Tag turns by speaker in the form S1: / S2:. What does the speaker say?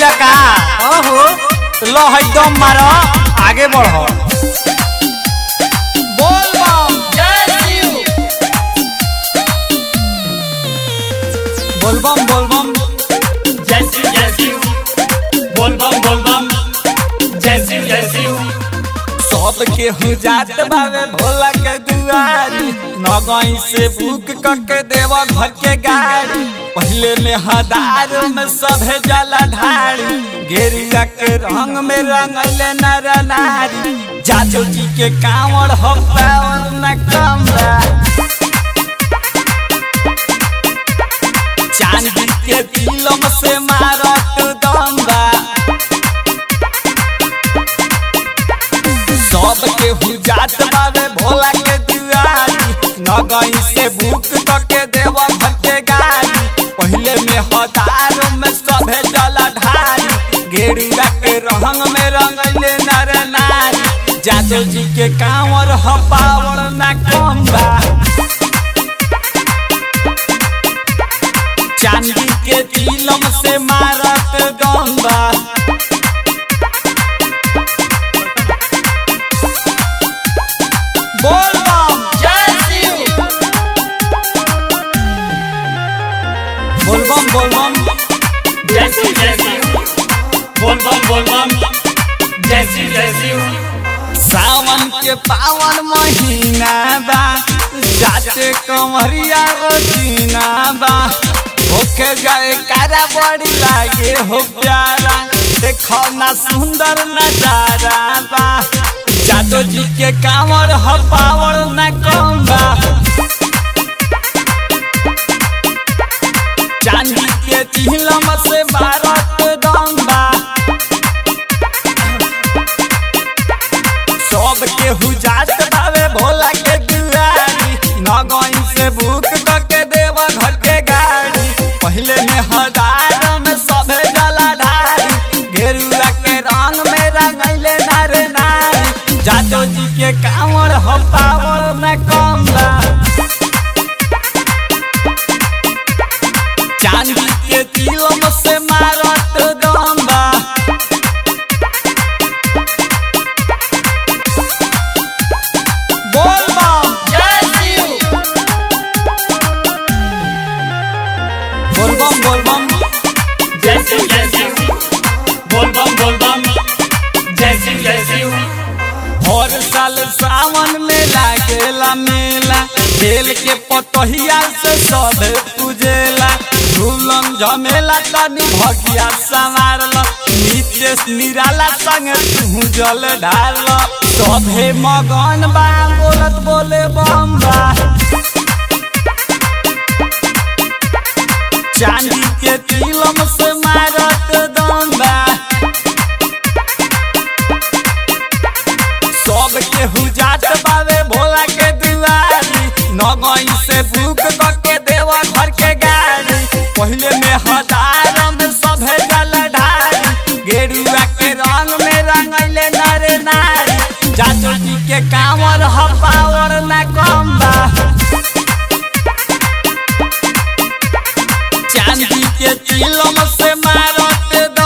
S1: गइला का
S2: ओहो
S1: लो एकदम मारो आगे बढ़ो। बोल बम
S2: जय शिव
S1: बोल बम
S2: जय शिव बोल बम जय शिव
S1: सब के हो जात बावे भोला के दुआरी नगई से बुक करके देवा घर के गाड़ी पहले में हदार में सभे जला ढारी गेरुआ के रंग में रंगले नर नारी जाजो जी के कांवड़ हो पावर न कमरा चांदी के तिलम से मारत दम्बा सब के हुजात बावे भोला के दुआरी नगई से बुक करके देवा घर के गाड़ी पहले में हदार में सभे जला ढारी गेरुआ के रंग में रंगले नर नारी जादव जी के कांवर ह पावर न कम्बा चांदी के तिलम से मारत गंबा बोल बम
S2: जय शिव
S1: बोल बम
S2: जय शिव बोल बम जय शिव
S1: सावन के पावन महीना बा जाते कमरिया रोजीना बा होके जाए कारा बड़ी लागे हो प्यारा देखो ना सुंदर नजारा बा जादो जी के कांवर ह पावर न कम बा चांदी के तिलम से भारत दंबा सब के हुजात बावे भोला के दुआरी नगई से बुक करके देवा घर के गाड़ी पहले में हदार में सभे जला ढारी गेरुआ के रंग में रंगले नर नारी जादो जी के कांवर हो पावर न कम बा चांदी के तिलम से मारत दम्बा बोल बम
S2: जय शिव
S1: बोल बम
S2: जय शिव बोल बम जय शिव
S1: हर साल सावन में लागेला मेला खेल के पतहिया से सब पूजेला झूलन झमेला तनी भगिया संवारल नितेश निराला संग तू जल ढाल सभे मगन बा बोलत बोले बम्बा चांदी के तिलम से मारत दम्बा सब के हुजात बावे भोला के दुआरी नगई से बुक करके देवा घर के गाड़ी पहले में हदार में सभे जल ढारी गेरुआ के रंग में रंगले नर नारी जादू जी के कांवर ह पावर न कम बा चांदी के तिलम से मारत